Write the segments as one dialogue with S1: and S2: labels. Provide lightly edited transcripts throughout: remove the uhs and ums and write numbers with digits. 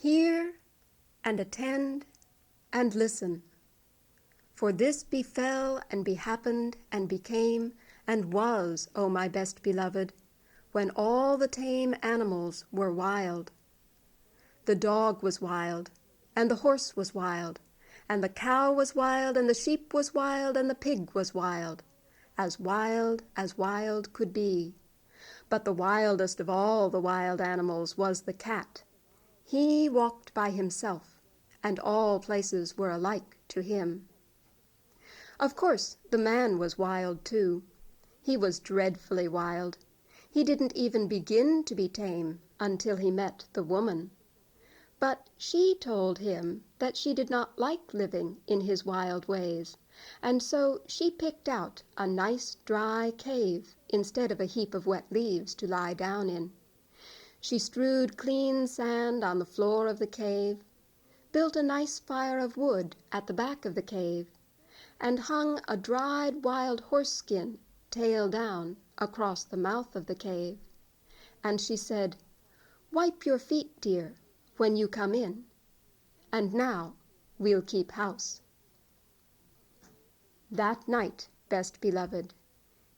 S1: Hear and attend and listen. For this befell and behappened and became and was, O my best beloved, when all the tame animals were wild. The dog was wild, and the horse was wild, and the cow was wild, and the sheep was wild, and the pig was wild as wild could be. But the wildest of all the wild animals was the cat. He walked by himself, and all places were alike to him. Of course, the man was wild too. He was dreadfully wild. He didn't even begin to be tame until he met the woman. But she told him that she did not like living in his wild ways, and so she picked out a nice dry cave instead of a heap of wet leaves to lie down in. She strewed clean sand on the floor of the cave, built a nice fire of wood at the back of the cave, and hung a dried wild horse skin, tail down, across the mouth of the cave. And she said, "Wipe your feet, dear, when you come in. And now we'll keep house." That night, best beloved,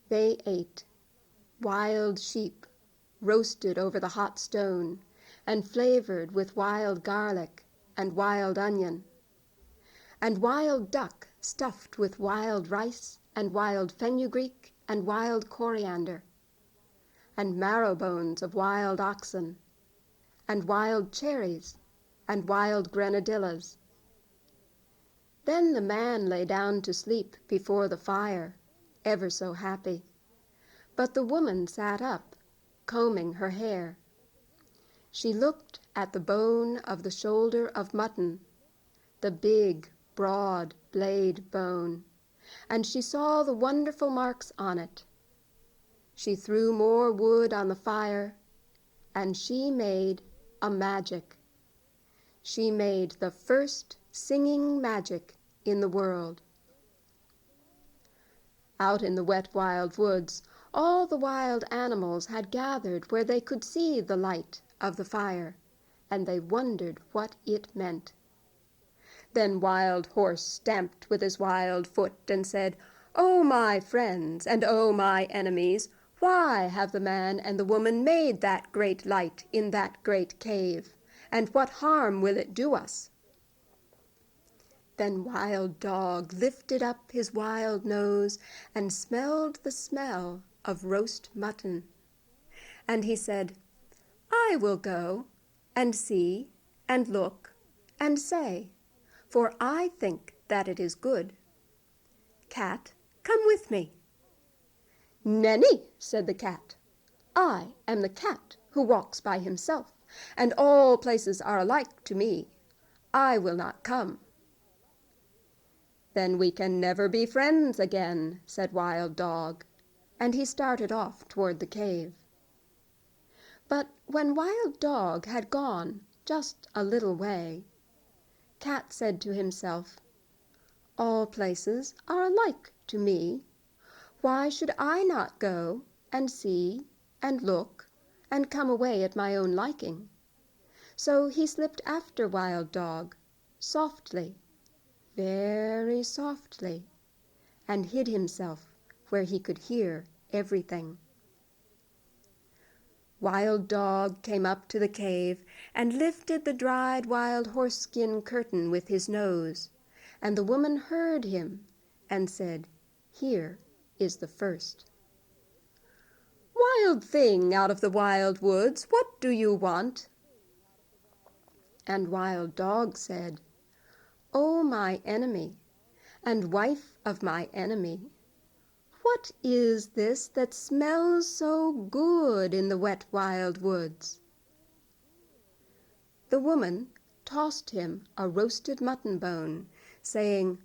S1: they ate wild sheep, roasted over the hot stone, and flavored with wild garlic and wild onion, and wild duck stuffed with wild rice and wild fenugreek and wild coriander, and marrow bones of wild oxen, and wild cherries and wild grenadillas. Then the man lay down to sleep before the fire, ever so happy. But the woman sat up, combing her hair. She looked at the bone of the shoulder of mutton, the big, broad blade bone, and she saw the wonderful marks on it. She threw more wood on the fire, and she made a magic. She made the first singing magic in the world. Out in the wet wild woods, all the wild animals had gathered where they could see the light of the fire, and they wondered what it meant. Then Wild Horse stamped with his wild foot and said, "Oh, my friends, and oh, my enemies, why have the man and the woman made that great light in that great cave? And what harm will it do us?" Then Wild Dog lifted up his wild nose and smelled the smell of roast mutton. And he said, "I will go and see and look and say, for I think that it is good. Cat, come with me." "Nenny," said the cat, "I am the cat who walks by himself, and all places are alike to me. I will not come." "Then we can never be friends again," said Wild Dog, and he started off toward the cave. But when Wild Dog had gone just a little way, Cat said to himself, "All places are alike to me. Why should I not go and see and look and come away at my own liking?" So he slipped after Wild Dog, softly, very softly, and hid himself where he could hear everything. Wild Dog came up to the cave and lifted the dried wild horse-skin curtain with his nose, and the woman heard him and said, "Here is the first." "Wild thing out of the wild woods, what do you want?" And Wild Dog said, "O my enemy, and wife of my enemy, what is this that smells so good in the wet wild woods?" The woman tossed him a roasted mutton bone, saying,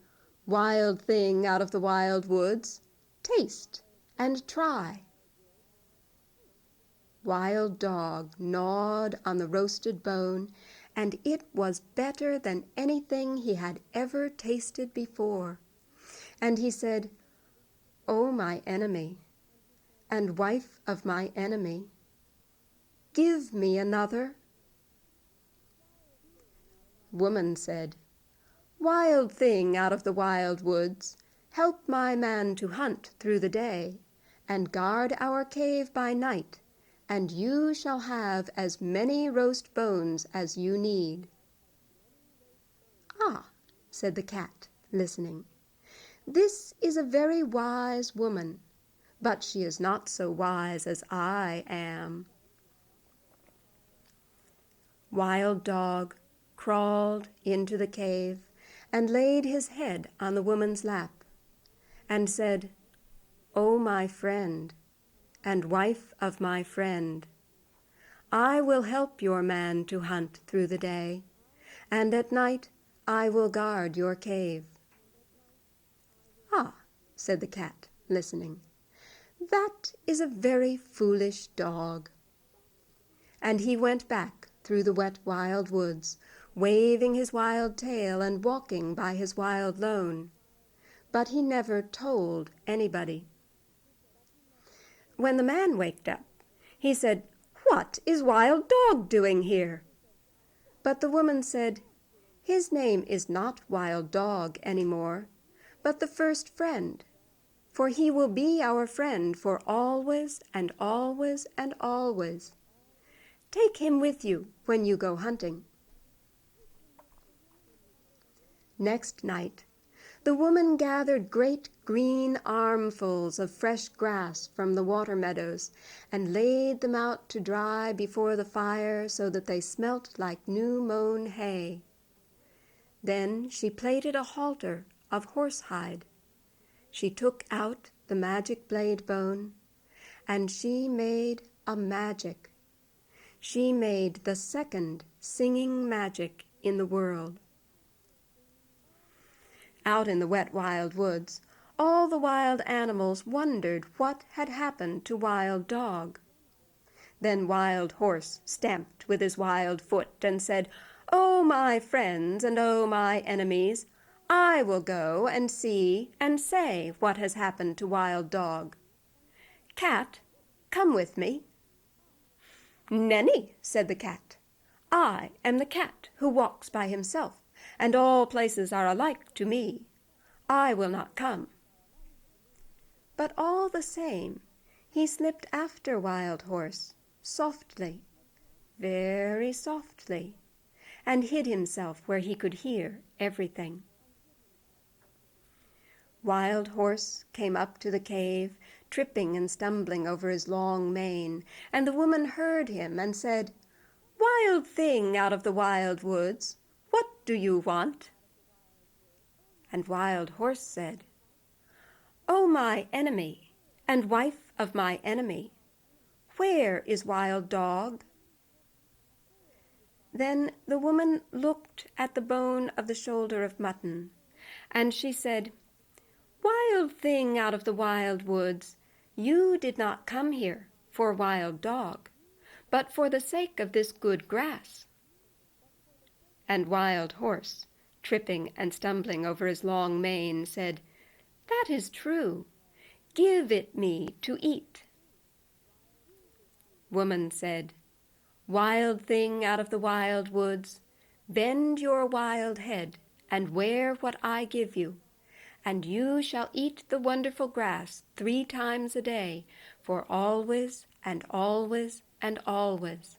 S1: "Wild thing out of the wild woods, taste and try." Wild Dog gnawed on the roasted bone, and it was better than anything he had ever tasted before. And he said, "O my enemy, and wife of my enemy, give me another." Woman said, "Wild thing out of the wild woods, help my man to hunt through the day, and guard our cave by night, and you shall have as many roast bones as you need." "Ah," said the cat, listening, "this is a very wise woman, but she is not so wise as I am." Wild Dog crawled into the cave and laid his head on the woman's lap, and said, "O my friend, and wife of my friend, I will help your man to hunt through the day, and at night I will guard your cave." "Ah," said the cat, listening, "that is a very foolish dog." And he went back through the wet wild woods, waving his wild tail and walking by his wild lone. But he never told anybody. When the man waked up, he said, "What is Wild Dog doing here?" But the woman said, "His name is not Wild Dog any more, but the first friend, for he will be our friend for always and always and always. Take him with you when you go hunting." Next night, the woman gathered great green armfuls of fresh grass from the water meadows and laid them out to dry before the fire so that they smelt like new-mown hay. Then she plaited a halter of horsehide. She took out the magic blade bone, and she made a magic. She made the second singing magic in the world. Out in the wet wild woods, all the wild animals wondered what had happened to Wild Dog. Then Wild Horse stamped with his wild foot and said, "Oh, my friends, and oh, my enemies, I will go and see and say what has happened to Wild Dog. Cat, come with me." "Nenny," said the cat, "I am the cat who walks by himself, and all places are alike to me. I will not come." But all the same, he slipped after Wild Horse, softly, very softly, and hid himself where he could hear everything. Wild Horse came up to the cave, tripping and stumbling over his long mane, and the woman heard him and said, "Wild thing out of the wild woods, what do you want?" And Wild Horse said, "O my enemy, and wife of my enemy, where is Wild Dog?" Then the woman looked at the bone of the shoulder of mutton, and she said, "Wild thing out of the wild woods, you did not come here for Wild Dog, but for the sake of this good grass." And Wild Horse, tripping and stumbling over his long mane, said, "That is true. Give it me to eat." Woman said, "Wild thing out of the wild woods, bend your wild head and wear what I give you, and you shall eat the wonderful grass 3 times a day, for always and always and always."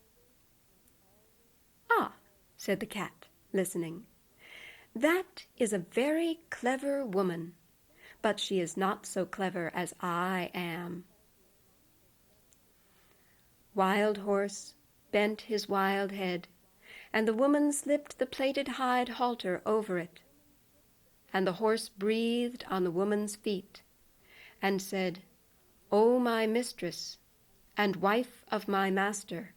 S1: "Ah," said the cat, listening, "that is a very clever woman, but she is not so clever as I am." Wild Horse bent his wild head, and the woman slipped the plaited hide halter over it. And the horse breathed on the woman's feet, and said, "O my mistress, and wife of my master,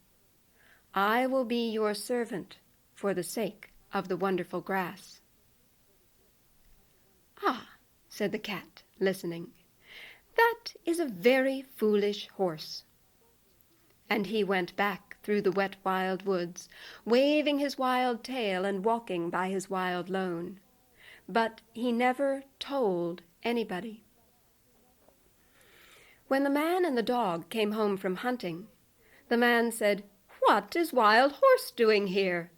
S1: I will be your servant for the sake of the wonderful grass." "Ah," said the cat, listening, "that is a very foolish horse." And he went back through the wet wild woods, waving his wild tail and walking by his wild lone. But he never told anybody. When the man and the dog came home from hunting, the man said, "What is Wild Horse doing here?"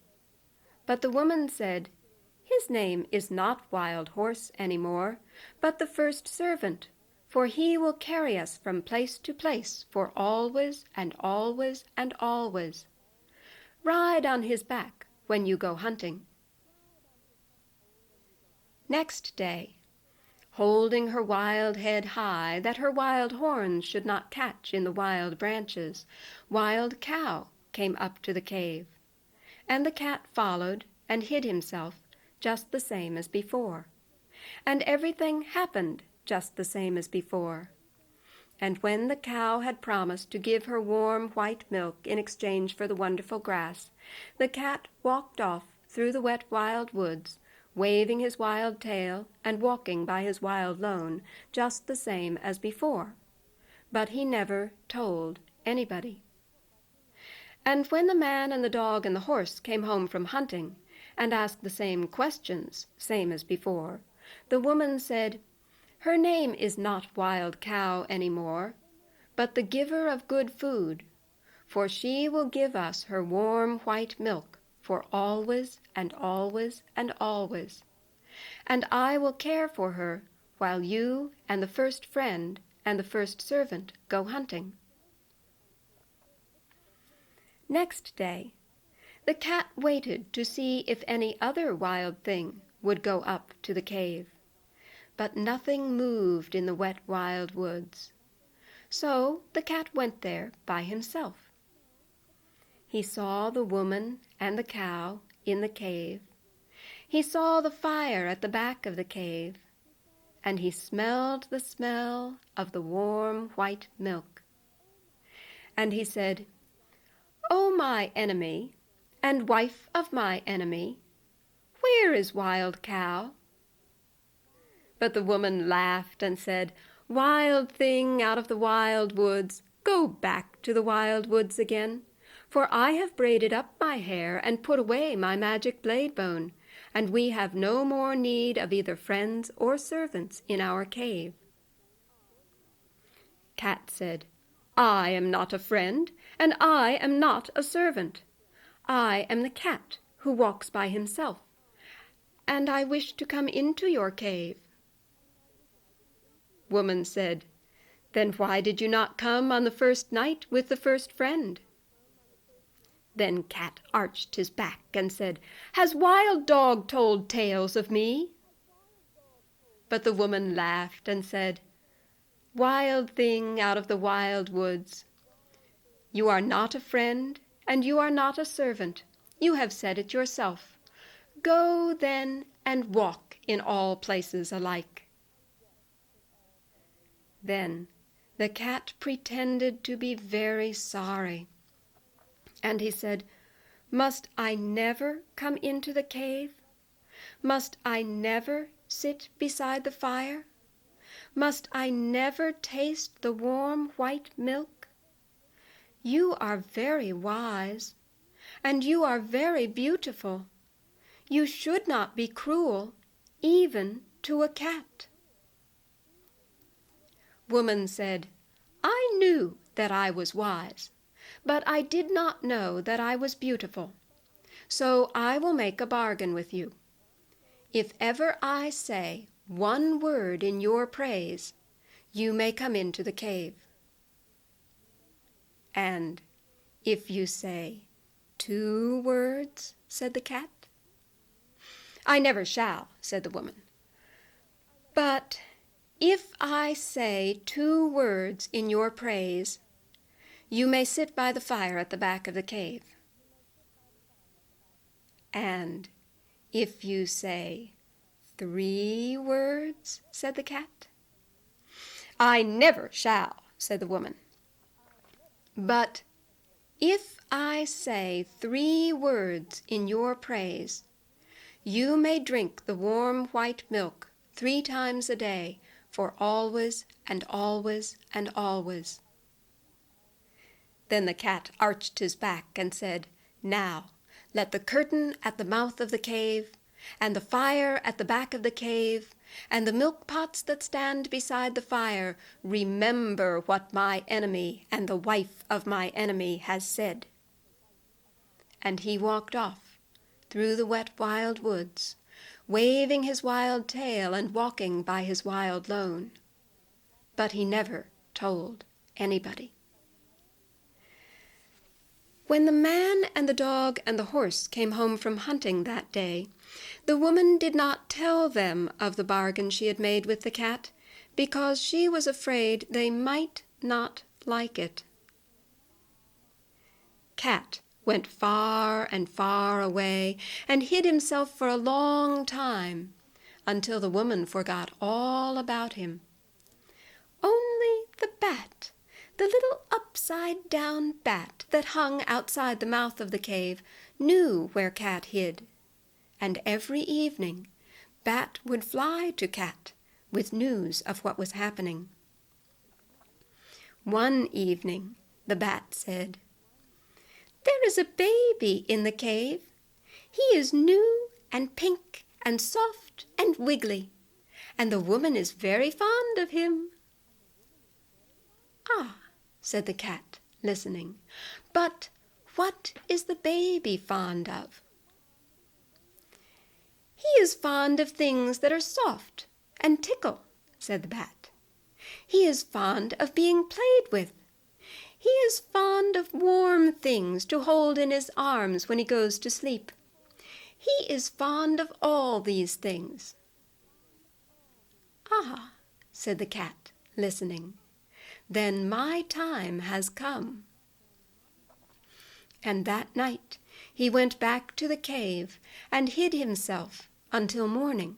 S1: But the woman said, "His name is not Wild Horse any more, but the first servant, for he will carry us from place to place for always and always and always. Ride on his back when you go hunting." Next day, holding her wild head high, that her wild horns should not catch in the wild branches, Wild Cow came up to the cave, and the cat followed and hid himself just the same as before, and everything happened just the same as before. And when the cow had promised to give her warm white milk in exchange for the wonderful grass, the cat walked off through the wet wild woods, waving his wild tail and walking by his wild lone just the same as before. But he never told anybody. And when the man and the dog and the horse came home from hunting and asked the same questions, same as before, the woman said, "Her name is not Wild Cow any more, but the giver of good food, for she will give us her warm white milk for always and always and always. And I will care for her while you and the first friend and the first servant go hunting." Next day, the cat waited to see if any other wild thing would go up to the cave, but nothing moved in the wet wild woods. So the cat went there by himself. He saw the woman and the cow in the cave. He saw the fire at the back of the cave, and he smelled the smell of the warm white milk. And he said, "O my enemy, and wife of my enemy, where is Wild Cow?" But the woman laughed and said, "Wild thing out of the wild woods, go back to the wild woods again, for I have braided up my hair and put away my magic blade bone, and we have no more need of either friends or servants in our cave." Cat said, "I am not a friend, and I am not a servant. I am the cat who walks by himself, and I wish to come into your cave." Woman said, "Then why did you not come on the first night with the first friend?" Then Cat arched his back and said, "Has Wild Dog told tales of me?" But the woman laughed and said, "Wild thing out of the wild woods, you are not a friend and you are not a servant. You have said it yourself. Go, then, and walk in all places alike." Then the cat pretended to be very sorry, and he said, "Must I never come into the cave? Must I never sit beside the fire? Must I never taste the warm white milk? You are very wise, and you are very beautiful. You should not be cruel, even to a cat." Woman said, "I knew that I was wise, but I did not know that I was beautiful. So I will make a bargain with you. If ever I say one word in your praise, you may come into the cave. And if you say 2 words," said the cat. "I never shall," said the woman. "But if I say 2 words in your praise, you may sit by the fire at the back of the cave. And if you say 3 words," said the cat. "I never shall," said the woman. "But if I say 3 words in your praise, you may drink the warm white milk 3 times a day for always and always and always." Then the cat arched his back and said, "Now let the curtain at the mouth of the cave, and the fire at the back of the cave, and the milk pots that stand beside the fire remember what my enemy and the wife of my enemy has said." And he walked off through the wet wild woods, waving his wild tail and walking by his wild lone. But he never told anybody. When the man and the dog and the horse came home from hunting that day, the woman did not tell them of the bargain she had made with the cat, because she was afraid they might not like it. Cat went far and far away and hid himself for a long time, until the woman forgot all about him. Only the bat, the little upside-down bat that hung outside the mouth of the cave, knew where Cat hid, and every evening Bat would fly to Cat with news of what was happening. One evening the bat said, "There is a baby in the cave. He is new and pink and soft and wiggly, and the woman is very fond of him." "Ah," said the cat, listening, "but what is the baby fond of?" "He is fond of things that are soft and tickle," said the bat. "He is fond of being played with. He is fond of warm things to hold in his arms when he goes to sleep. He is fond of all these things." "Ah," said the cat, listening, "then my time has come." And that night he went back to the cave and hid himself until morning,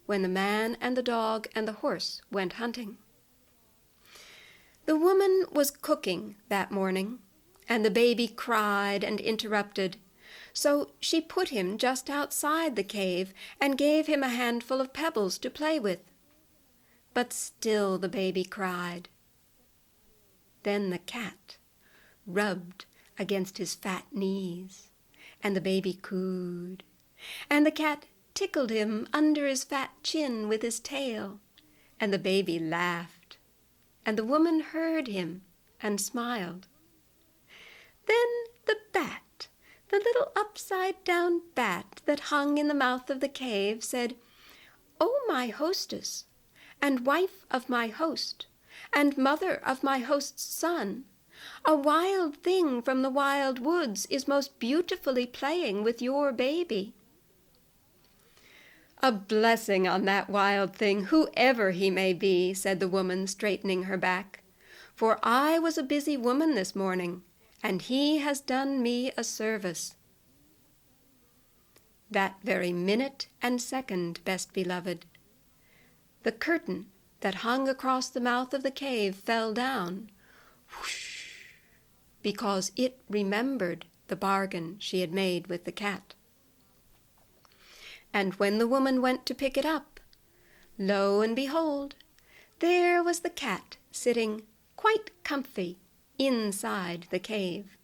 S1: when the man and the dog and the horse went hunting. The woman was cooking that morning, and the baby cried and interrupted, so she put him just outside the cave and gave him a handful of pebbles to play with. But still the baby cried. Then the cat rubbed against his fat knees, and the baby cooed, and the cat tickled him under his fat chin with his tail, and the baby laughed, and the woman heard him and smiled. Then the bat, the little upside-down bat that hung in the mouth of the cave, said, "Oh, my hostess, and wife of my host, and mother of my host's son, a wild thing from the wild woods is most beautifully playing with your baby." "A blessing on that wild thing, whoever he may be," said the woman, straightening her back, "for I was a busy woman this morning, and he has done me a service." That very minute and second, best beloved, the curtain that hung across the mouth of the cave fell down, whoosh, because it remembered the bargain she had made with the cat. And when the woman went to pick it up, lo and behold, there was the cat sitting quite comfy inside the cave.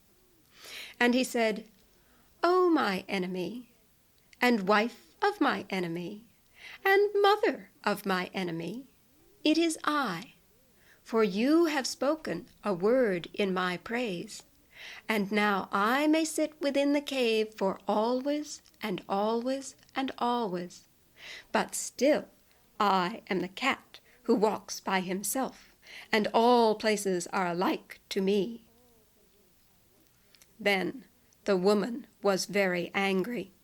S1: And he said, "Oh, my enemy, and wife of my enemy, and mother of my enemy, it is I, for you have spoken a word in my praise, and now I may sit within the cave for always and always and always. But still I am the cat who walks by himself, and all places are alike to me." Then the woman was very angry,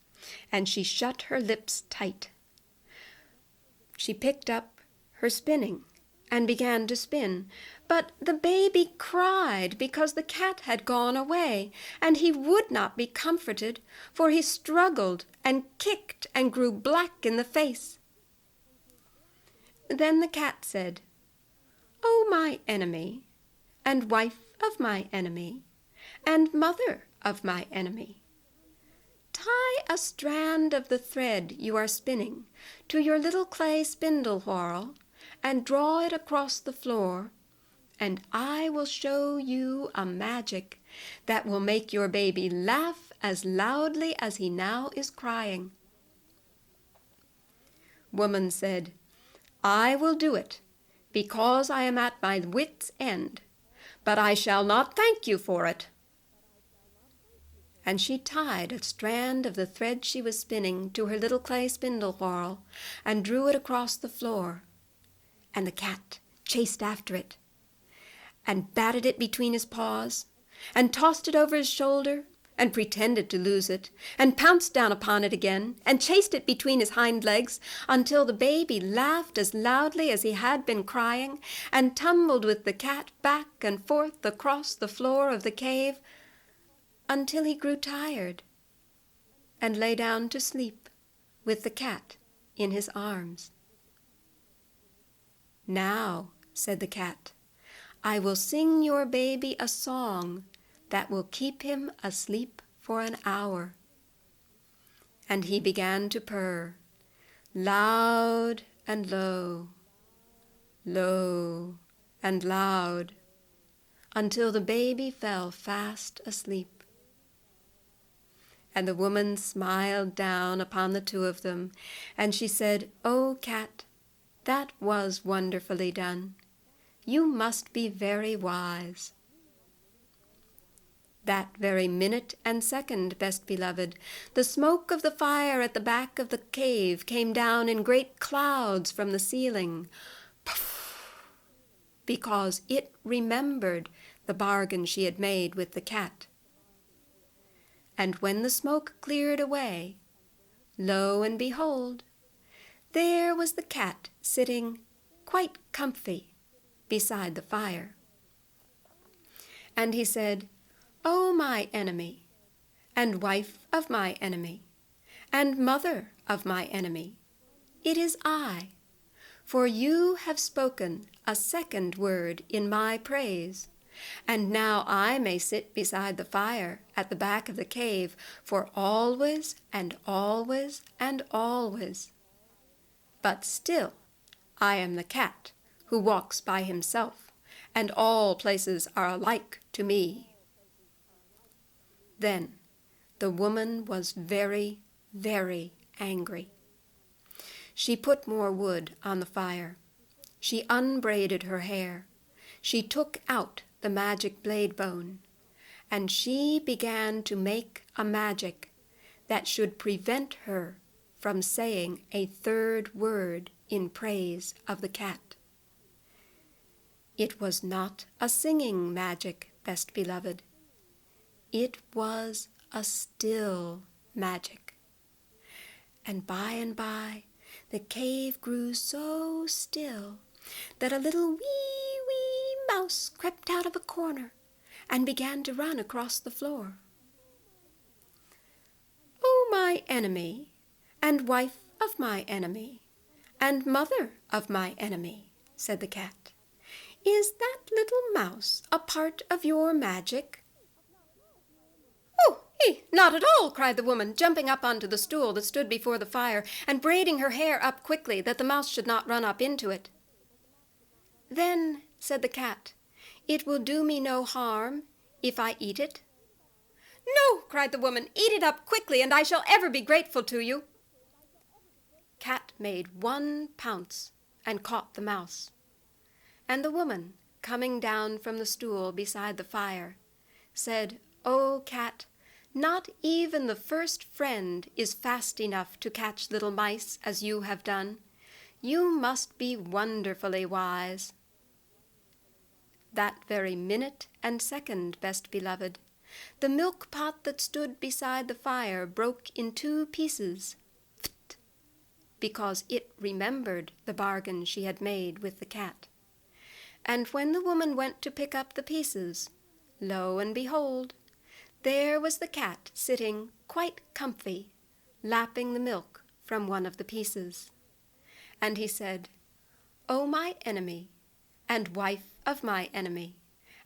S1: and she shut her lips tight. She picked up her spinning and began to spin, but the baby cried because the cat had gone away, and he would not be comforted, for he struggled and kicked and grew black in the face. Then the cat said, "Oh, my enemy, and wife of my enemy, and mother of my enemy, tie a strand of the thread you are spinning to your little clay spindle whorl, and draw it across the floor, and I will show you a magic that will make your baby laugh as loudly as he now is crying." Woman said, "I will do it, because I am at my wit's end, but I shall not thank you for it." and she tied a strand of the thread she was spinning to her little clay spindle whorl and drew it across the floor. And the cat chased after it, and batted it between his paws, and tossed it over his shoulder, and pretended to lose it, and pounced down upon it again, and chased it between his hind legs, until the baby laughed as loudly as he had been crying, and tumbled with the cat back and forth across the floor of the cave, until he grew tired, and lay down to sleep with the cat in his arms. "Now," said the cat, "I will sing your baby a song that will keep him asleep for an hour." And he began to purr, loud and low, low and loud, until the baby fell fast asleep. And the woman smiled down upon the two of them, and she said, "Oh, cat, that was wonderfully done. You must be very wise." That very minute and second, best beloved, the smoke of the fire at the back of the cave came down in great clouds from the ceiling, puff, because it remembered the bargain she had made with the cat. And when the smoke cleared away, lo and behold, there was the cat sitting quite comfy beside the fire. And he said, "Oh, my enemy, and wife of my enemy, and mother of my enemy, it is I, for you have spoken a second word in my praise, and now I may sit beside the fire at the back of the cave for always and always and always. But still I am the cat who walks by himself, and all places are alike to me." Then the woman was very, very angry. She put more wood on the fire. She unbraided her hair. She took out the magic blade bone, and she began to make a magic that should prevent her from saying a third word in praise of the cat. It was not a singing magic, best beloved. It was a still magic. And by, the cave grew so still that a little wee mouse crept out of a corner and began to run across the floor. "Oh, my enemy, and wife of my enemy, and mother of my enemy," said the cat, "is that little mouse a part of your magic?" "Oh, not at all," cried the woman, jumping up onto the stool that stood before the fire and braiding her hair up quickly that the mouse should not run up into it. "Then," said the cat, "it will do me no harm if I eat it?" "No," cried the woman, "eat it up quickly, and I shall ever be grateful to you." Cat made one pounce and caught the mouse. And the woman, coming down from the stool beside the fire, said, "Oh, cat, not even the first friend is fast enough to catch little mice as you have done. You must be wonderfully wise." That very minute and second, best beloved, the milk pot that stood beside the fire broke in 2 pieces, because it remembered the bargain she had made with the cat. And when the woman went to pick up the pieces, lo and behold, there was the cat sitting quite comfy, lapping the milk from one of the pieces. And he said, "Oh, my enemy, and wife of my enemy,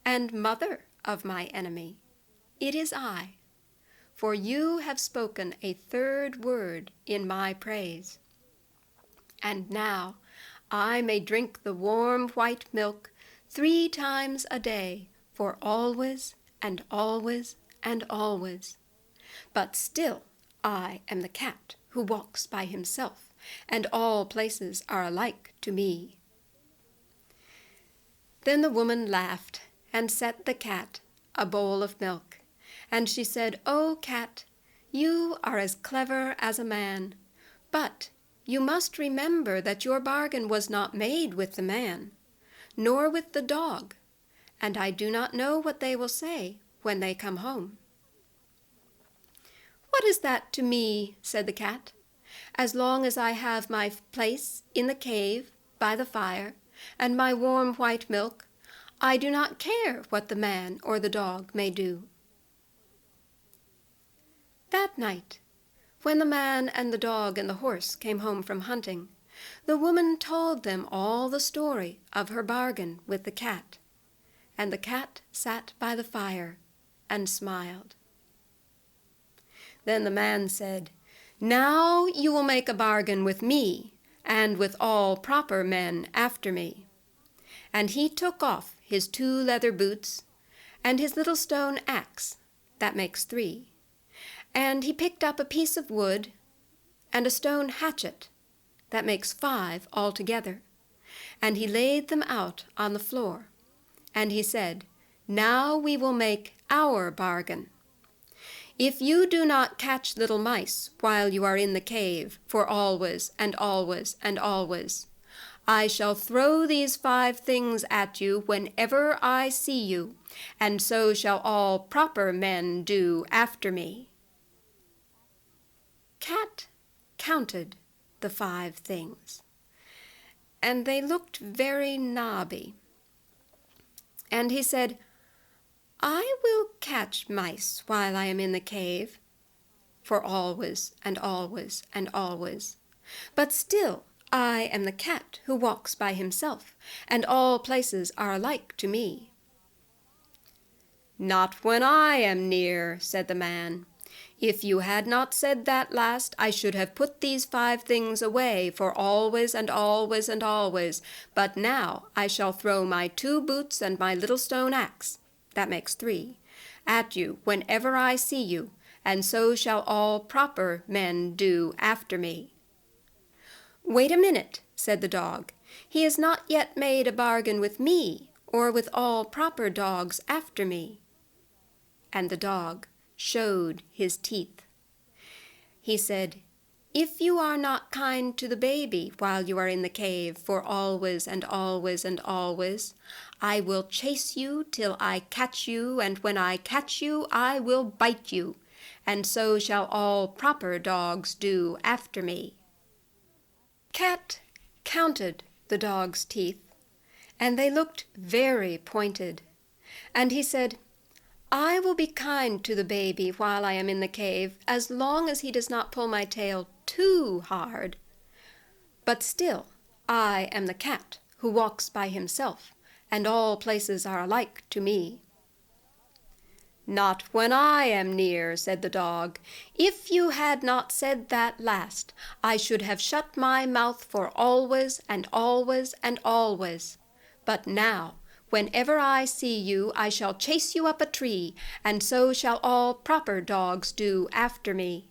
S1: and mother of my enemy, it is I, for you have spoken a third word in my praise. And now I may drink the warm white milk 3 times a day for always and always and always. But still I am the cat who walks by himself, and all places are alike to me." Then the woman laughed and set the cat a bowl of milk, And she said, "Oh, cat, you are as clever as a man, but you must remember that your bargain was not made with the man, nor with the dog, and I do not know what they will say when they come home." "What is that to me?" said the cat. "As long as I have my place in the cave by the fire and my warm white milk, I do not care what the man or the dog may do." That night, when the man and the dog and the horse came home from hunting, the woman told them all the story of her bargain with the cat, and the cat sat by the fire and smiled. Then the man said, "Now you will make a bargain with me, and with all proper men after me." And he took off his 2 leather boots, and his little stone axe, that makes 3, and he picked up a piece of wood, and a stone hatchet, that makes 5 altogether, and he laid them out on the floor, and he said, "Now we will make our bargain. If you do not catch little mice while you are in the cave for always and always and always, I shall throw these 5 things at you whenever I see you, and so shall all proper men do after me." Cat counted the 5 things, and they looked very knobby. And he said, "I will catch mice while I am in the cave for always and always and always, but still I am the cat who walks by himself, and all places are alike to me." "Not when I am near," said the man. "If you had not said that last, I should have put these 5 things away for always and always and always, but now I shall throw my 2 boots and my little stone axe, that makes 3, at you whenever I see you, and so shall all proper men do after me." "Wait a minute," said the dog. "He has not yet made a bargain with me, or with all proper dogs after me." And the dog showed his teeth. He said, "If you are not kind to the baby while you are in the cave for always and always and always, I will chase you till I catch you, and when I catch you, I will bite you, and so shall all proper dogs do after me." Cat counted the dog's teeth, and they looked very pointed, and he said, "I will be kind to the baby while I am in the cave, as long as he does not pull my tail too hard. But still, I am the cat who walks by himself, and all places are alike to me." "Not when I am near," said the dog. "If you had not said that last, I should have shut my mouth for always and always and always. But now, whenever I see you, I shall chase you up a tree, and so shall all proper dogs do after me."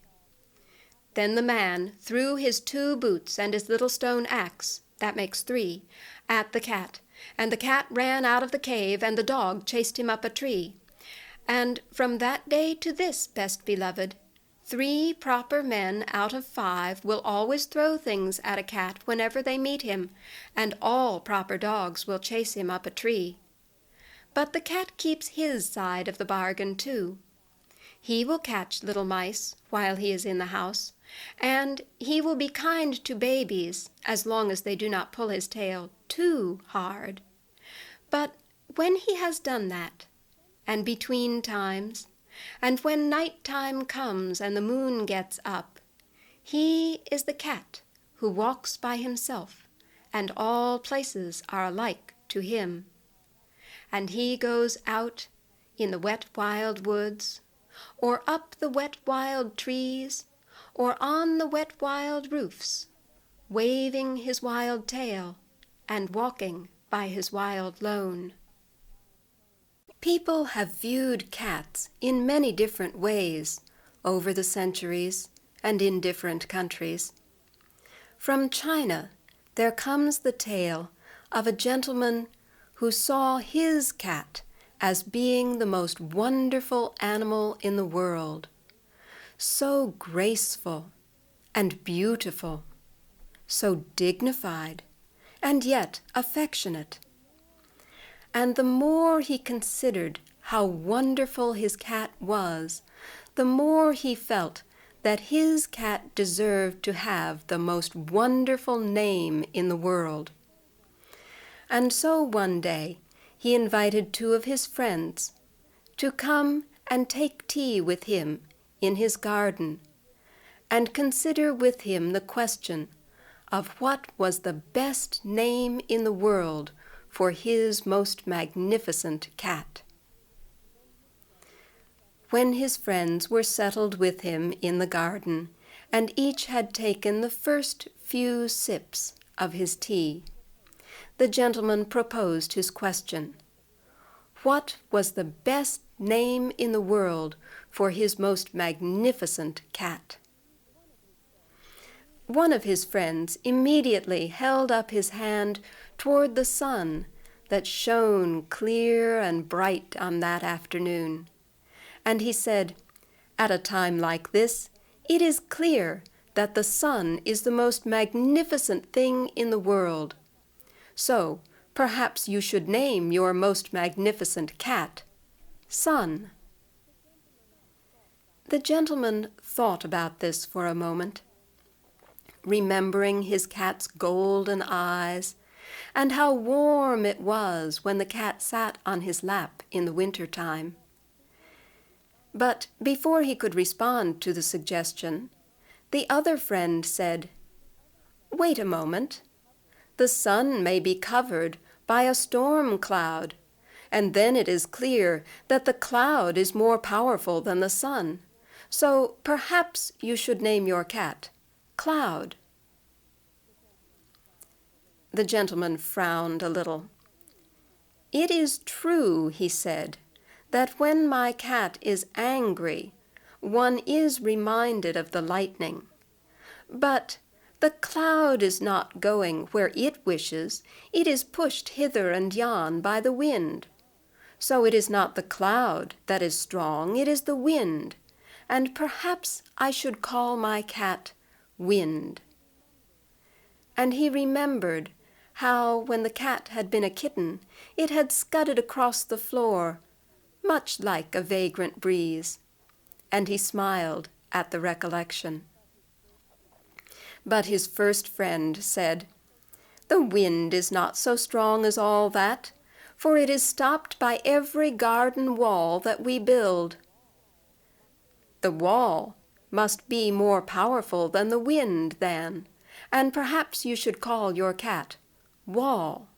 S1: Then the man threw his 2 boots and his little stone axe, that makes 3, at the cat, and the cat ran out of the cave, and the dog chased him up a tree. And from that day to this, best beloved, 3 proper men out of 5 will always throw things at a cat whenever they meet him, and all proper dogs will chase him up a tree. But the cat keeps his side of the bargain too. He will catch little mice while he is in the house, and he will be kind to babies as long as they do not pull his tail too hard. But when he has done that, and between times, and when night time comes and the moon gets up, he is the cat who walks by himself, and all places are alike to him. And he goes out in the wet wild woods, or up the wet wild trees, or on the wet wild roofs, waving his wild tail and walking by his wild lone. People have viewed cats in many different ways over the centuries and in different countries. From China there comes the tale of a gentleman who saw his cat as being the most wonderful animal in the world, so graceful and beautiful, so dignified, and yet affectionate. And the more he considered how wonderful his cat was, the more he felt that his cat deserved to have the most wonderful name in the world. And so one day he invited 2 of his friends to come and take tea with him in his garden and consider with him the question of what was the best name in the world for his most magnificent cat. When his friends were settled with him in the garden, and each had taken the first few sips of his tea, the gentleman proposed his question. What was the best name in the world for his most magnificent cat? One of his friends immediately held up his hand toward the sun that shone clear and bright on that afternoon, and he said, "At a time like this, it is clear that the sun is the most magnificent thing in the world. So perhaps you should name your most magnificent cat Sun." The gentleman thought about this for a moment, remembering his cat's golden eyes, and how warm it was when the cat sat on his lap in the winter time. But before he could respond to the suggestion, the other friend said, "Wait a moment. The sun may be covered by a storm cloud, and then it is clear that the cloud is more powerful than the sun. So perhaps you should name your cat Cloud." The gentleman frowned a little. "It is true," he said, "that when my cat is angry, one is reminded of the lightning. But the cloud is not going where it wishes. It is pushed hither and yon by the wind. So it is not the cloud that is strong, it is the wind, and perhaps I should call my cat Wind." And he remembered how, when the cat had been a kitten, it had scudded across the floor, much like a vagrant breeze, and he smiled at the recollection. But his first friend said, "The wind is not so strong as all that, for it is stopped by every garden wall that we build." "The wall must be more powerful than the wind, then, and perhaps you should call your cat Wall."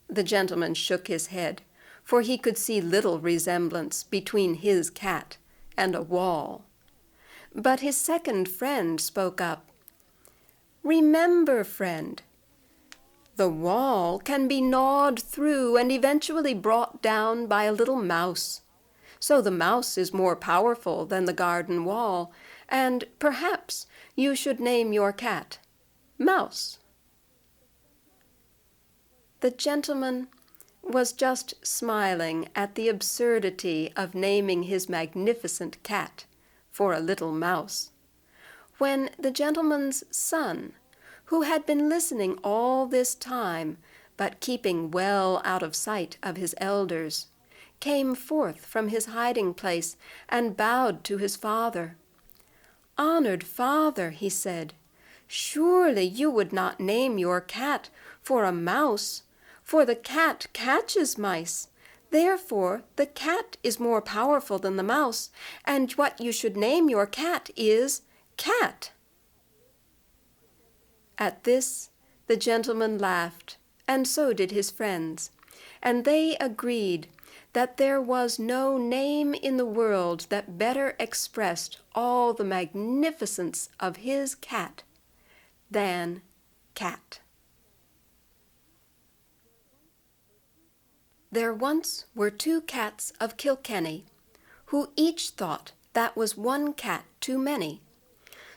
S1: The gentleman shook his head, for he could see little resemblance between his cat and a wall. But his second friend spoke up. "Remember, friend, the wall can be gnawed through and eventually brought down by a little mouse. So the mouse is more powerful than the garden wall, and perhaps you should name your cat Mouse." The gentleman was just smiling at the absurdity of naming his magnificent cat for a little mouse, when the gentleman's son, who had been listening all this time, but keeping well out of sight of his elders, came forth from his hiding place and bowed to his father. "Honored father," he said, "surely you would not name your cat for a mouse, for the cat catches mice. Therefore the cat is more powerful than the mouse, and what you should name your cat is Cat." At this the gentleman laughed, and so did his friends, and they agreed that there was no name in the world that better expressed all the magnificence of his cat than Cat. There once were 2 cats of Kilkenny, who each thought that was one cat too many.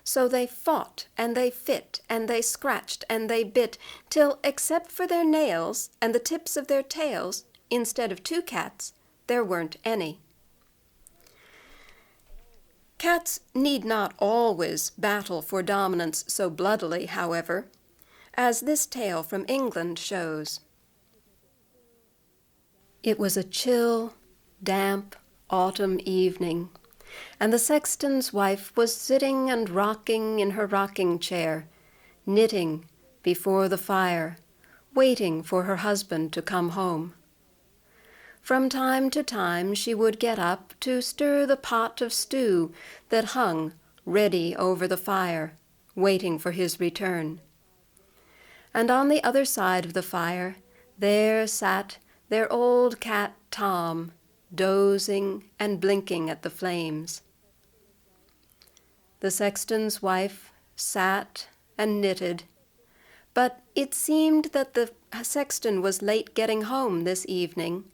S1: So they fought, and they fit, and they scratched, and they bit, till, except for their nails and the tips of their tails, instead of 2 cats, there weren't any. Cats need not always battle for dominance so bloodily, however, as this tale from England shows. It was a chill, damp autumn evening, and the sexton's wife was sitting and rocking in her rocking chair, knitting before the fire, waiting for her husband to come home. From time to time she would get up to stir the pot of stew that hung ready over the fire, waiting for his return. And on the other side of the fire, there sat their old cat Tom, dozing and blinking at the flames. The sexton's wife sat and knitted, but it seemed that the sexton was late getting home this evening,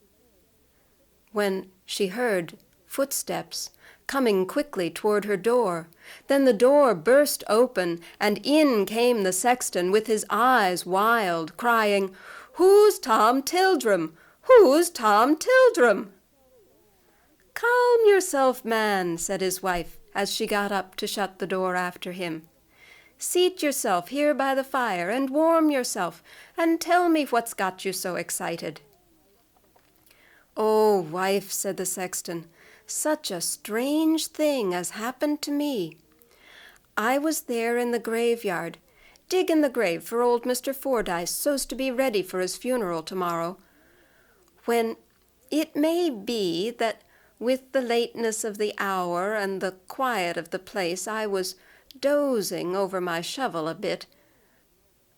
S1: when she heard footsteps coming quickly toward her door. Then the door burst open, and in came the sexton with his eyes wild, crying, "Who's Tom Tildrum? Who's Tom Tildrum?" "Calm yourself, man," said his wife, as she got up to shut the door after him. "Seat yourself here by the fire and warm yourself, and tell me what's got you so excited." "Oh, wife," said the sexton, "such a strange thing has happened to me. I was there in the graveyard, digging the grave for old Mr. Fordyce, so's to be ready for his funeral tomorrow, when it may be that with the lateness of the hour and the quiet of the place, I was dozing over my shovel a bit,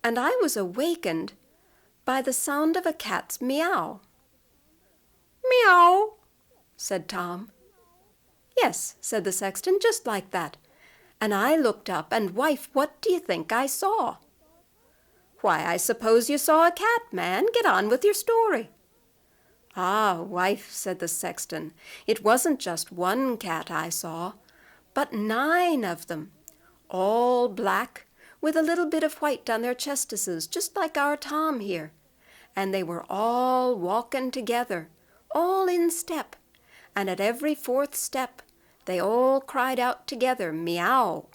S1: and I was awakened by the sound of a cat's meow." "Meow," said Tom. "Yes," said the sexton, "just like that. And I looked up, and wife, what do you think I saw?" "Why, I suppose you saw a cat, man. Get on with your story." "Ah, wife," said the sexton, "it wasn't just one cat I saw, but 9 of them, all black, with a little bit of white on their chestises, just like our Tom here. And they were all walking together, all in step, and at every 4th step they all cried out together, 'Meow.'"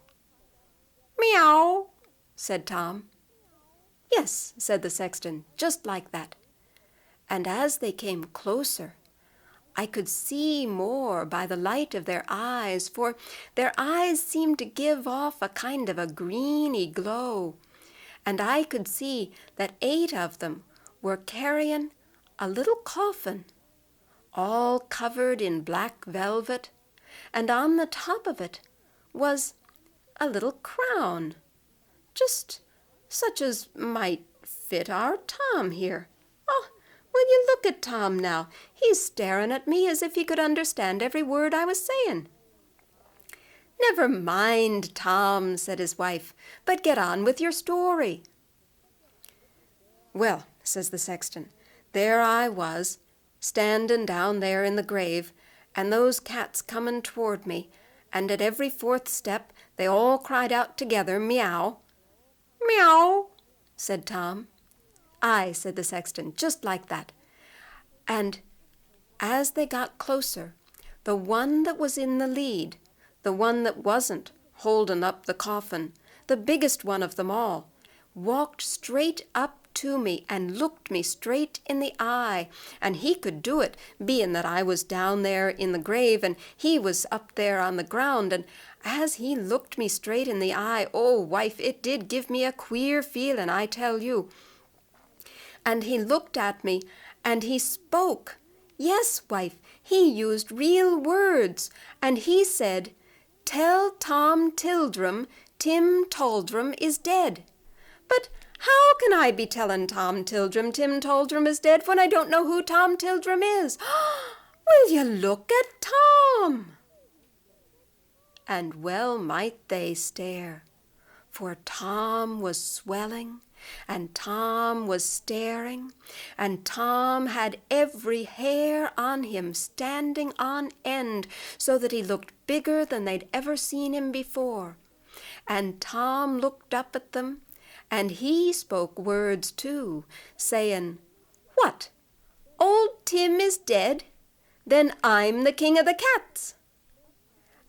S1: "Meow," said Tom. "Yes," said the sexton, "just like that. And as they came closer, I could see more by the light of their eyes, for their eyes seemed to give off a kind of a greeny glow, and I could see that 8 of them were carrying a little coffin, all covered in black velvet, and on the top of it was a little crown, just such as might fit our Tom here. Oh, will you look at Tom now? He's staring at me as if he could understand every word I was saying." "Never mind, Tom," said his wife, "but get on with your story." "Well," says the sexton, "there I was, standing down there in the grave, and those cats coming toward me, and at every 4th step they all cried out together, 'Meow.'" "Meow," said Tom. "Aye," said the sexton, "just like that. And as they got closer, the one that was in the lead, the one that wasn't holding up the coffin, the biggest one of them all, walked straight up to me and looked me straight in the eye, and he could do it, being that I was down there in the grave and he was up there on the ground, and as he looked me straight in the eye, oh, wife, it did give me a queer feeling, I tell you. And he looked at me, and he spoke. Yes, wife, he used real words, and he said, 'Tell Tom Tildrum Tim Toldrum is dead.' But how can I be telling Tom Tildrum Tim Toldrum is dead when I don't know who Tom Tildrum is? Will you look at Tom?" And well might they stare, for Tom was swelling, and Tom was staring, and Tom had every hair on him standing on end, so that he looked bigger than they'd ever seen him before. And Tom looked up at them, and he spoke words too, saying, "What? Old Tim is dead, then I'm the king of the cats."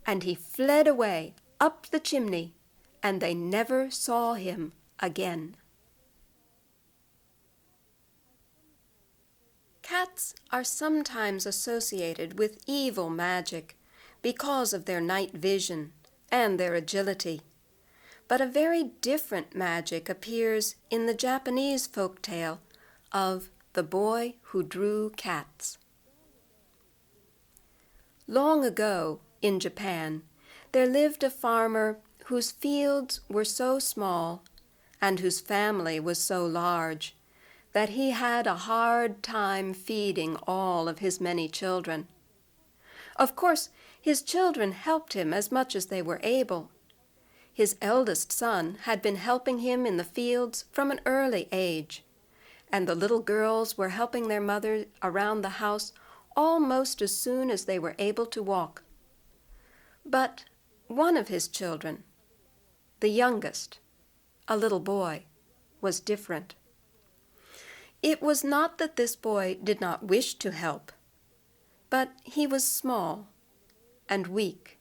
S1: And he fled away up the chimney, and they never saw him again. Cats are sometimes associated with evil magic because of their night vision and their agility. But a very different magic appears in the Japanese folk tale of the boy who drew cats. Long ago, in Japan, there lived a farmer whose fields were so small and whose family was so large that he had a hard time feeding all of his many children. Of course, his children helped him as much as they were able. His eldest son had been helping him in the fields from an early age, and the little girls were helping their mother around the house almost as soon as they were able to walk. But one of his children, the youngest, a little boy, was different. It was not that this boy did not wish to help, but he was small and weak,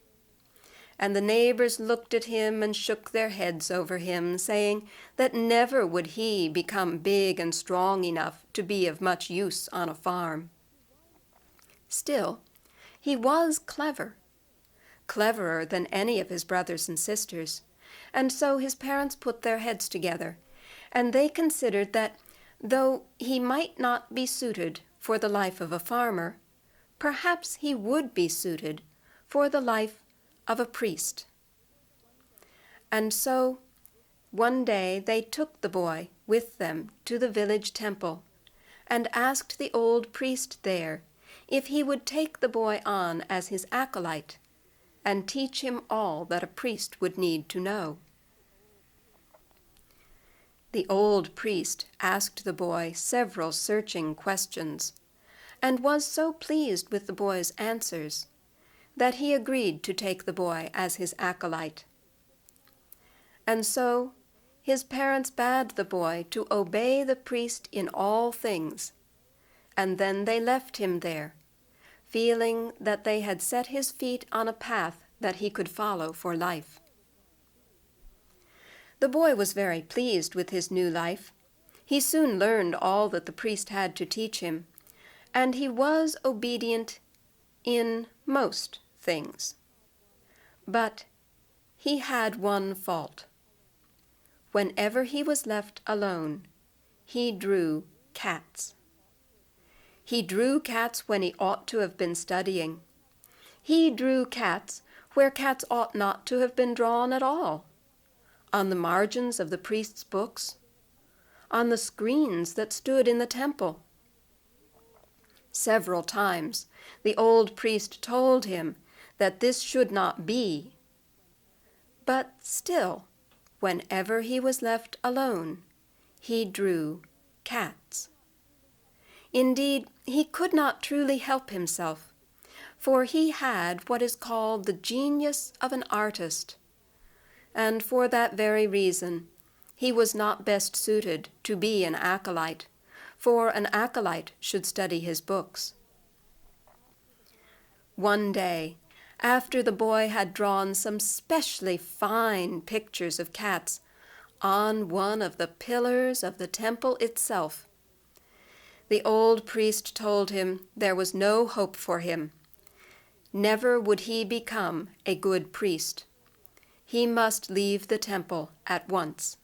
S1: and the neighbors looked at him and shook their heads over him, saying that never would he become big and strong enough to be of much use on a farm. Still, he was clever, cleverer than any of his brothers and sisters, and so his parents put their heads together, and they considered that though he might not be suited for the life of a farmer, perhaps he would be suited for the life of a priest. And so one day they took the boy with them to the village temple and asked the old priest there if he would take the boy on as his acolyte and teach him all that a priest would need to know. The old priest asked the boy several searching questions, and was so pleased with the boy's answers that he agreed to take the boy as his acolyte. And so his parents bade the boy to obey the priest in all things, and then they left him there, feeling that they had set his feet on a path that he could follow for life. The boy was very pleased with his new life. He soon learned all that the priest had to teach him, and he was obedient in most things. But he had one fault. Whenever he was left alone, he drew cats. He drew cats when he ought to have been studying. He drew cats where cats ought not to have been drawn at all, on the margins of the priest's books, on the screens that stood in the temple. Several times the old priest told him that this should not be, but still, whenever he was left alone, he drew cats. Indeed, he could not truly help himself, for he had what is called the genius of an artist, and for that very reason he was not best suited to be an acolyte, for an acolyte should study his books. One day, after the boy had drawn some specially fine pictures of cats on one of the pillars of the temple itself, the old priest told him there was no hope for him. Never would he become a good priest. He must leave the temple at once.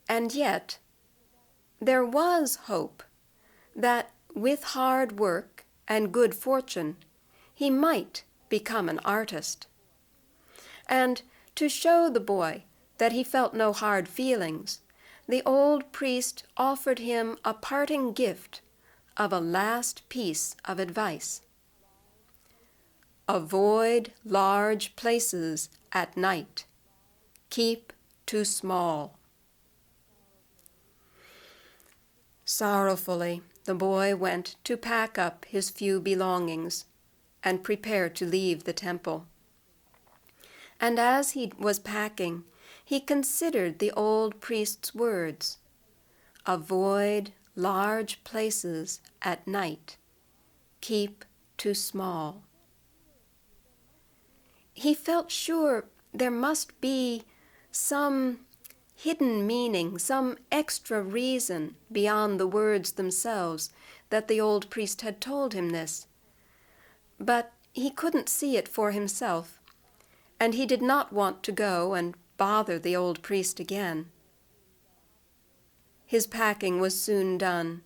S1: And yet, there was hope that with hard work and good fortune, he might become an artist. And to show the boy that he felt no hard feelings, the old priest offered him a parting gift of a last piece of advice. Avoid large places at night. Keep to small. Sorrowfully, the boy went to pack up his few belongings and prepare to leave the temple. And as he was packing, he considered the old priest's words, "Avoid large places at night keep too small. He felt sure there must be some hidden meaning, some extra reason beyond the words themselves that the old priest had told him this. But he couldn't see it for himself, and he did not want to go and bother the old priest again. His packing was soon done,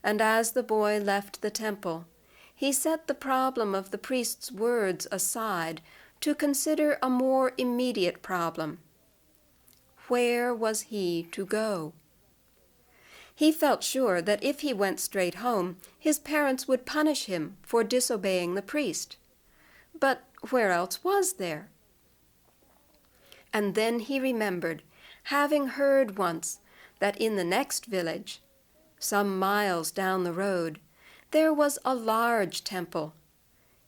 S1: and as the boy left the temple, he set the problem of the priest's words aside to consider a more immediate problem. Where was he to go? He felt sure that if he went straight home, his parents would punish him for disobeying the priest. But where else was there? And then he remembered having heard once that in the next village, some miles down the road, there was a large temple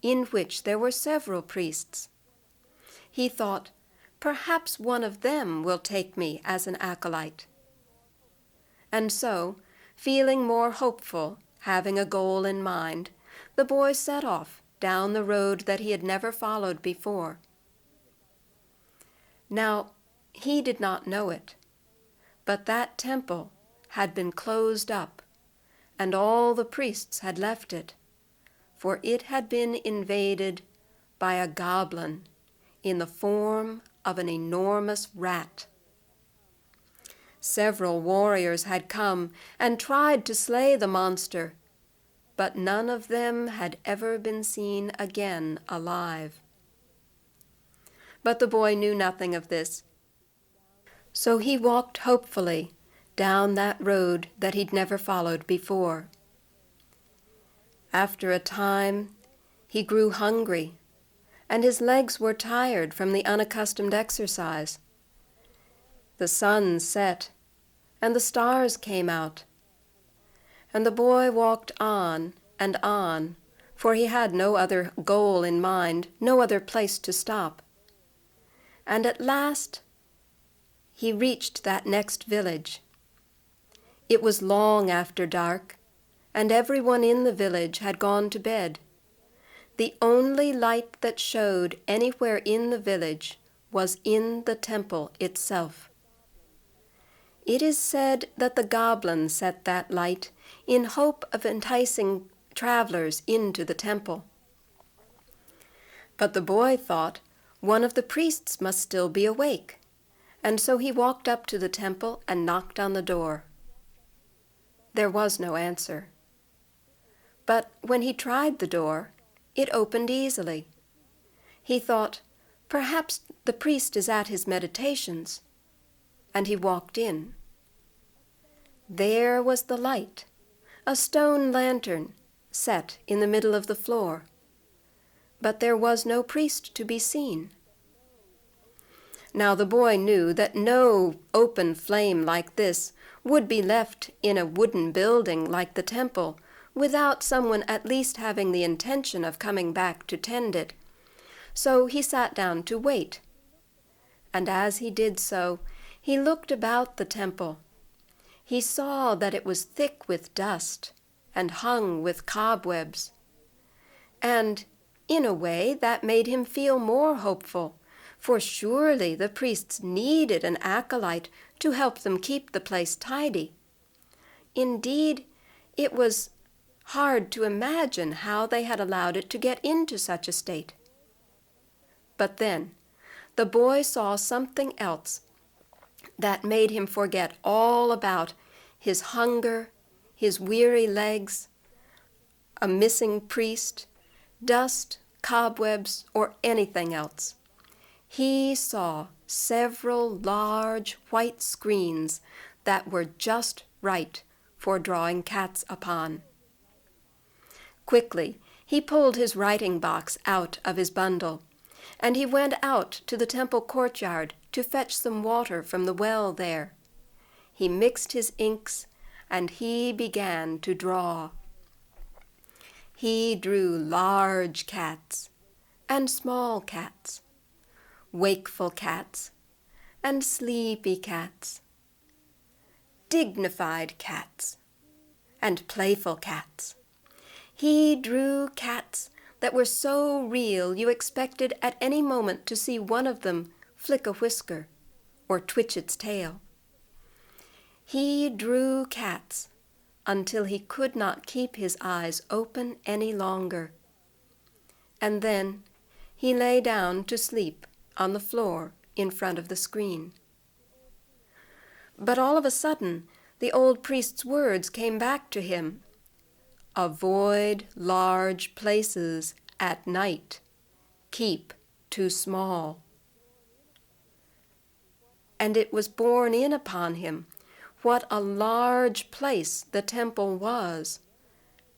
S1: in which there were several priests. He thought, perhaps one of them will take me as an acolyte. And so, feeling more hopeful, having a goal in mind, the boy set off down the road that he had never followed before. Now, he did not know it, but that temple had been closed up, and all the priests had left it, for it had been invaded by a goblin in the form of an enormous rat. Several warriors had come and tried to slay the monster, but none of them had ever been seen again alive. But the boy knew nothing of this, so he walked hopefully down that road that he'd never followed before. After a time, he grew hungry, and his legs were tired from the unaccustomed exercise. The sun set, and the stars came out, and the boy walked on and on, for he had no other goal in mind, no other place to stop. And at last, he reached that next village. It was long after dark, and everyone in the village had gone to bed. The only light that showed anywhere in the village was in the temple itself. It is said that the goblin set that light in hope of enticing travelers into the temple. But the boy thought one of the priests must still be awake, and so he walked up to the temple and knocked on the door. There was no answer. But when he tried the door, it opened easily. He thought, perhaps the priest is at his meditations, and he walked in. There was the light, a stone lantern set in the middle of the floor, but there was no priest to be seen. Now the boy knew that no open flame like this would be left in a wooden building like the temple without someone at least having the intention of coming back to tend it. So he sat down to wait. And as he did so, he looked about the temple. He saw that it was thick with dust and hung with cobwebs. And in a way that made him feel more hopeful, for surely the priests needed an acolyte to help them keep the place tidy. Indeed, it was hard to imagine how they had allowed it to get into such a state. But then the boy saw something else that made him forget all about his hunger, his weary legs, a missing priest, dust, cobwebs, or anything else. He saw several large white screens that were just right for drawing cats upon. Quickly, he pulled his writing box out of his bundle, and he went out to the temple courtyard to fetch some water from the well there. He mixed his inks, and he began to draw. He drew large cats and small cats, wakeful cats and sleepy cats, dignified cats and playful cats. He drew cats that were so real you expected at any moment to see one of them flick a whisker or twitch its tail. He drew cats until he could not keep his eyes open any longer. And then he lay down to sleep on the floor in front of the screen. But all of a sudden, the old priest's words came back to him. Avoid large places at night. Keep to small. And it was borne in upon him what a large place the temple was,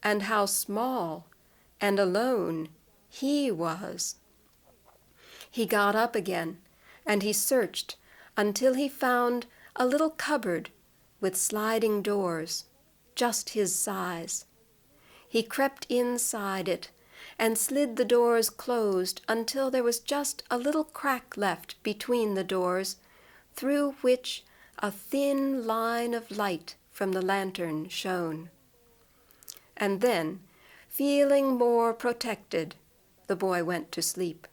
S1: and how small and alone he was. He got up again, and he searched until he found a little cupboard with sliding doors, just his size. He crept inside it and slid the doors closed until there was just a little crack left between the doors, through which a thin line of light from the lantern shone. And then, feeling more protected, the boy went to sleep.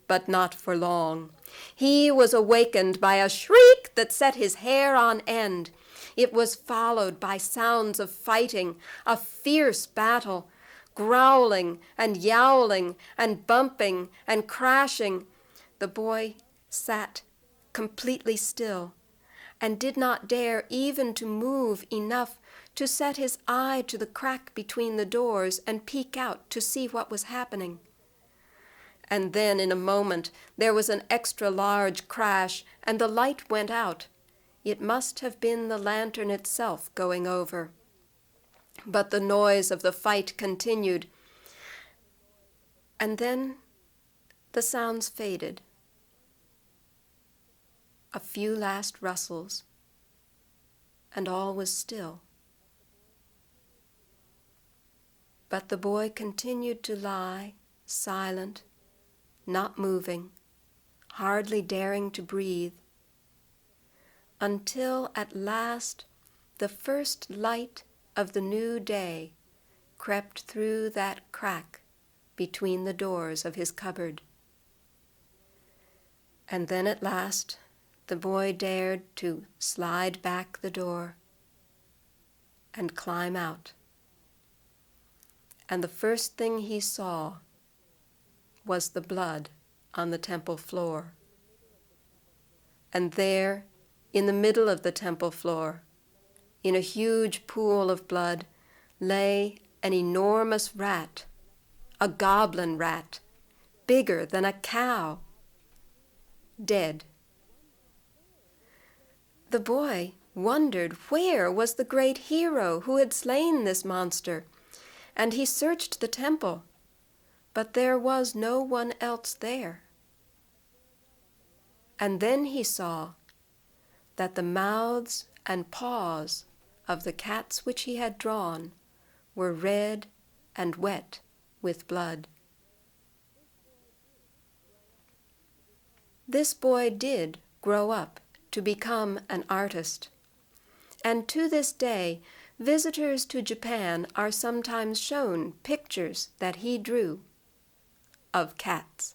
S1: But not for long. He was awakened by a shriek that set his hair on end. It was followed by sounds of fighting, a fierce battle, growling and yowling and bumping and crashing. The boy sat completely still and did not dare even to move enough to set his eye to the crack between the doors and peek out to see what was happening. And then in a moment there was an extra large crash and the light went out. It must have been the lantern itself going over. But the noise of the fight continued. And then the sounds faded. A few last rustles, and all was still. But the boy continued to lie, silent, not moving, hardly daring to breathe, until at last the first light of the new day crept through that crack between the doors of his cupboard. And then at last the boy dared to slide back the door and climb out. And the first thing he saw was the blood on the temple floor. And there, in the middle of the temple floor, in a huge pool of blood, lay an enormous rat, a goblin rat, bigger than a cow, dead. The boy wondered where was the great hero who had slain this monster, and he searched the temple, but there was no one else there. And then he saw that the mouths and paws of the cats which he had drawn were red and wet with blood. This boy did grow up to become an artist, and to this day visitors to Japan are sometimes shown pictures that he drew of cats.